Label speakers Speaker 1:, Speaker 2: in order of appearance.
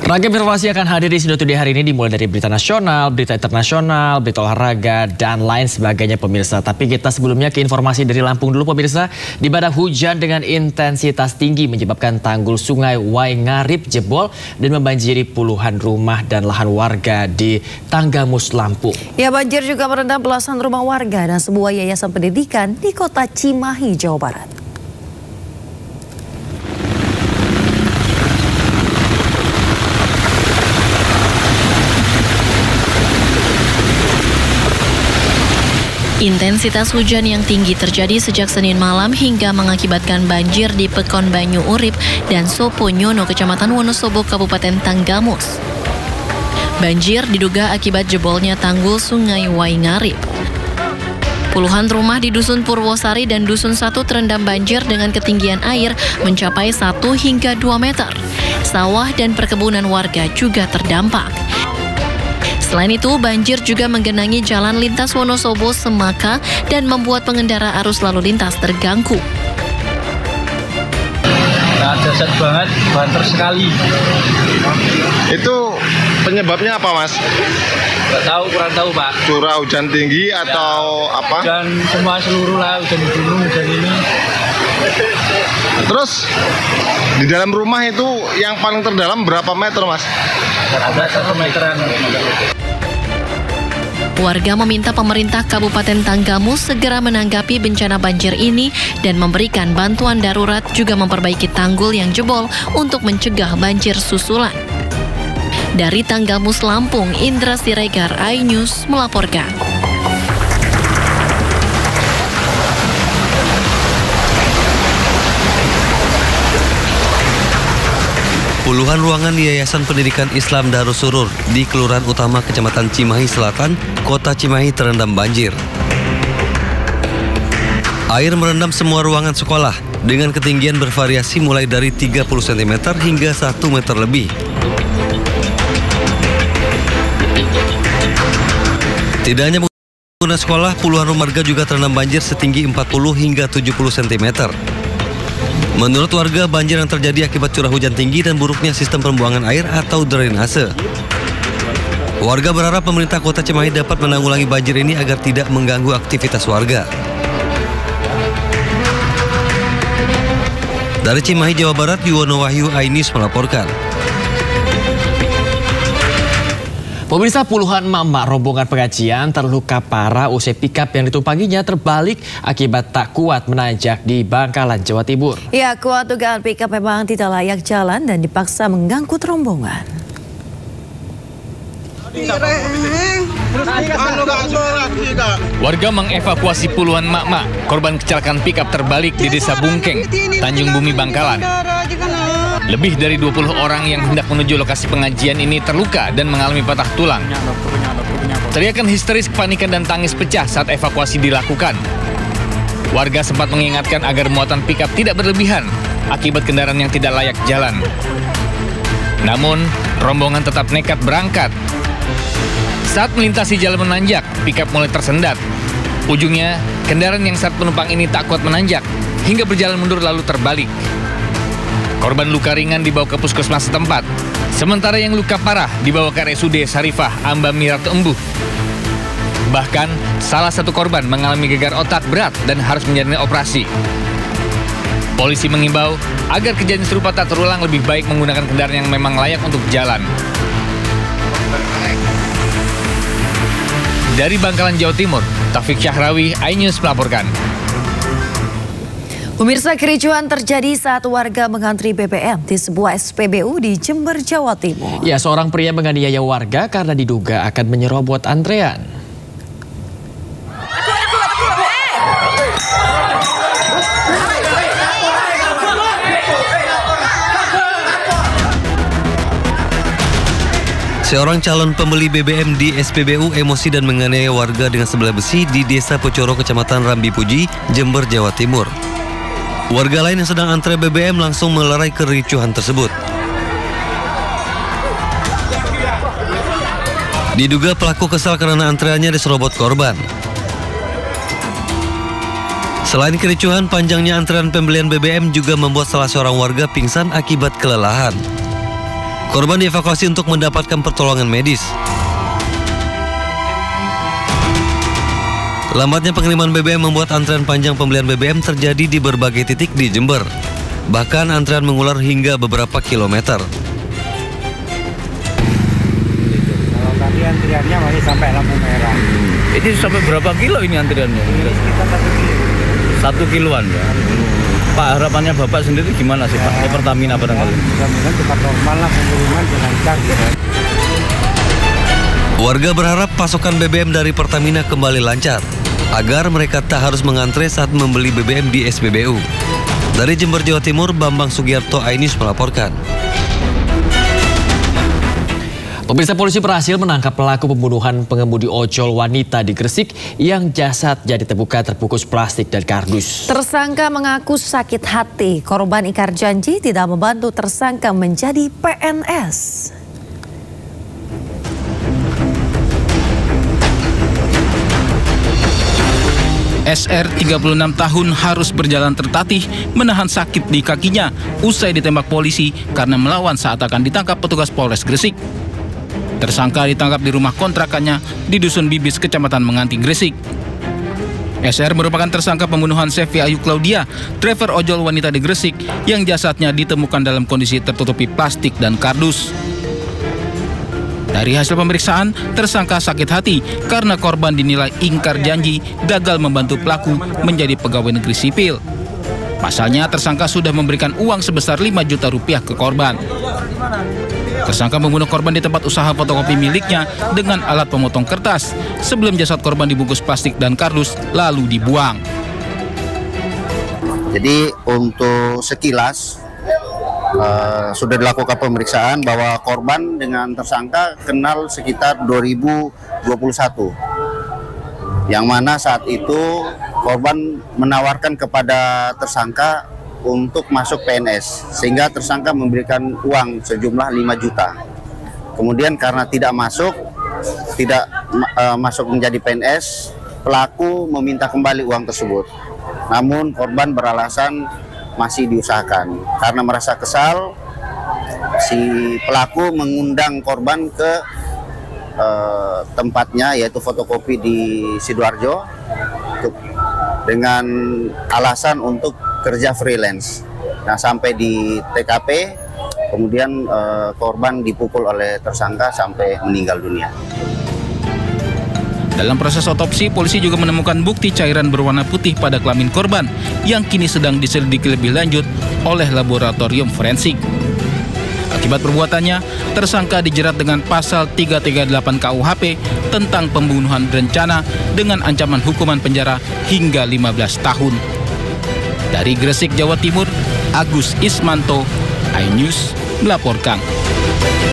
Speaker 1: Ragam informasi akan hadir di Sido Today hari ini, dimulai dari berita nasional, berita internasional, berita olahraga, dan lain sebagainya pemirsa. Tapi kita sebelumnya ke informasi dari Lampung dulu pemirsa. Di mana hujan dengan intensitas tinggi menyebabkan tanggul sungai Waingarip jebol dan membanjiri puluhan rumah dan lahan warga di Tanggamus, Lampung.
Speaker 2: Ya, banjir juga merendam belasan rumah warga dan sebuah yayasan pendidikan di kota Cimahi, Jawa Barat.
Speaker 3: Intensitas hujan yang tinggi terjadi sejak Senin malam hingga mengakibatkan banjir di Pekon Banyu Urip dan Soponyono, Kecamatan Wonosobo, Kabupaten Tanggamus. Banjir diduga akibat jebolnya tanggul sungai Waingarip. Puluhan rumah di Dusun Purwosari dan Dusun 1 terendam banjir dengan ketinggian air mencapai 1 hingga 2 meter. Sawah dan perkebunan warga juga terdampak. Selain itu, banjir juga menggenangi jalan lintas Wonosobo Semaka dan membuat pengendara arus lalu lintas terganggu.
Speaker 4: Dasar banget, banter sekali.
Speaker 5: Itu penyebabnya apa, Mas?
Speaker 4: Nggak tahu, kurang tahu, Pak.
Speaker 5: Curah hujan tinggi atau apa?
Speaker 4: Hujan semua seluruh lah, hujan di gunung, hujan ini.
Speaker 5: Terus di dalam rumah itu yang paling terdalam berapa meter, Mas?
Speaker 4: Ada 1 meteran.
Speaker 3: Warga meminta pemerintah Kabupaten Tanggamus segera menanggapi bencana banjir ini dan memberikan bantuan darurat, juga memperbaiki tanggul yang jebol untuk mencegah banjir susulan. Dari Tanggamus, Lampung, Indra Siregar, iNews melaporkan.
Speaker 6: Puluhan ruangan Yayasan Pendidikan Islam Darus Surur di Kelurahan Utama Kecamatan Cimahi Selatan, Kota Cimahi terendam banjir. Air merendam semua ruangan sekolah dengan ketinggian bervariasi mulai dari 30 cm hingga 1 meter lebih. Tidak hanya pengguna sekolah, puluhan rumah warga juga terendam banjir setinggi 40 hingga 70 cm. Menurut warga, banjir yang terjadi akibat curah hujan tinggi dan buruknya sistem pembuangan air atau drainase. Warga berharap pemerintah Kota Cimahi dapat menanggulangi banjir ini agar tidak mengganggu aktivitas warga. Dari Cimahi, Jawa Barat, Yuwono Wahyu, iNews melaporkan.
Speaker 1: Pemirsa, puluhan emak-emak rombongan pengajian terluka parah usai pikap yang ditumpanginya terbalik akibat tak kuat menanjak di Bangkalan, Jawa Timur.
Speaker 2: Ya, kuat dugaan pikap memang tidak layak jalan dan dipaksa mengangkut rombongan.
Speaker 7: Warga mengevakuasi puluhan emak-emak korban kecelakaan pikap terbalik di Desa Bungkeng, Tanjung Bumi, Bangkalan. Lebih dari 20 orang yang hendak menuju lokasi pengajian ini terluka dan mengalami patah tulang. Teriakan histeris, kepanikan, dan tangis pecah saat evakuasi dilakukan. Warga sempat mengingatkan agar muatan pikap tidak berlebihan akibat kendaraan yang tidak layak jalan. Namun, rombongan tetap nekat berangkat. Saat melintasi jalan menanjak, pikap mulai tersendat. Ujungnya, kendaraan yang saat penumpang ini tak kuat menanjak hingga berjalan mundur lalu terbalik. Korban luka ringan dibawa ke puskesmas setempat, sementara yang luka parah dibawa ke RSUD Sarifah Amba Mirat Embuh. Bahkan, salah satu korban mengalami gegar otak berat dan harus menjalani operasi. Polisi mengimbau agar kejadian serupa tak terulang, lebih baik menggunakan kendaraan yang memang layak untuk jalan. Dari Bangkalan, Jawa Timur, Taufik Syahrawi, iNews melaporkan.
Speaker 2: Pemirsa, kericuhan terjadi saat warga mengantri BBM di sebuah SPBU di Jember, Jawa Timur.
Speaker 1: Ya, seorang pria menganiaya warga karena diduga akan menyerobot antrean.
Speaker 6: Seorang calon pembeli BBM di SPBU emosi dan menganiaya warga dengan sebelah besi di Desa Pocoro, Kecamatan Rambi Puji, Jember, Jawa Timur. Warga lain yang sedang antre BBM langsung melerai kericuhan tersebut. Diduga pelaku kesal karena antreannya diserobot korban. Selain kericuhan, panjangnya antrean pembelian BBM juga membuat salah seorang warga pingsan akibat kelelahan. Korban dievakuasi untuk mendapatkan pertolongan medis. Lambatnya pengiriman BBM membuat antrean panjang pembelian BBM terjadi di berbagai titik di Jember. Bahkan antrean mengular hingga beberapa kilometer.
Speaker 8: Kalau tadi antriannya masih sampai lampu merah.
Speaker 4: Ini sampai berapa kilo ini antriannya?
Speaker 8: Ini sekitar 1 kilo.
Speaker 4: 1 kiloan ya. Pak, harapannya Bapak sendiri gimana sih Pak? Pertamina barangkali.
Speaker 8: Mudah-mudahan cepat normal lah pengiriman lancar gitu.
Speaker 6: Warga berharap pasokan BBM dari Pertamina kembali lancar, agar mereka tak harus mengantre saat membeli BBM di SPBU. Dari Jember, Jawa Timur, Bambang Sugiarto, iNews melaporkan.
Speaker 1: Pemirsa, polisi berhasil menangkap pelaku pembunuhan pengemudi ojol wanita di Gresik yang jasadnya ditemukan terbungkus plastik dan kardus.
Speaker 2: Tersangka mengaku sakit hati. Korban ingkar janji tidak membantu tersangka menjadi PNS.
Speaker 9: SR 36 tahun harus berjalan tertatih menahan sakit di kakinya usai ditembak polisi karena melawan saat akan ditangkap petugas Polres Gresik. Tersangka ditangkap di rumah kontrakannya di Dusun Bibis, Kecamatan Menganti, Gresik. SR merupakan tersangka pembunuhan Sevi Ayu Claudia, driver ojol wanita di Gresik yang jasadnya ditemukan dalam kondisi tertutupi plastik dan kardus. Dari hasil pemeriksaan, tersangka sakit hati karena korban dinilai ingkar janji gagal membantu pelaku menjadi pegawai negeri sipil. Pasalnya, tersangka sudah memberikan uang sebesar 5 juta rupiah ke korban. Tersangka membunuh korban di tempat usaha fotokopi miliknya dengan alat pemotong kertas sebelum jasad korban dibungkus plastik dan kardus lalu dibuang.
Speaker 10: Jadi untuk sekilas sudah dilakukan pemeriksaan bahwa korban dengan tersangka kenal sekitar 2021, yang mana saat itu korban menawarkan kepada tersangka untuk masuk PNS, sehingga tersangka memberikan uang sejumlah 5 juta. Kemudian karena tidak masuk menjadi PNS, pelaku meminta kembali uang tersebut. Namun korban beralasan masih diusahakan. Karena merasa kesal, si pelaku mengundang korban ke tempatnya, yaitu fotokopi di Sidoarjo, dengan alasan untuk kerja freelance. Nah, sampai di TKP, kemudian korban dipukul oleh tersangka sampai meninggal dunia.
Speaker 9: Dalam proses otopsi, polisi juga menemukan bukti cairan berwarna putih pada kelamin korban yang kini sedang diselidiki lebih lanjut oleh laboratorium forensik. Akibat perbuatannya, tersangka dijerat dengan pasal 338 KUHP tentang pembunuhan berencana dengan ancaman hukuman penjara hingga 15 tahun. Dari Gresik, Jawa Timur, Agus Ismanto, iNews melaporkan.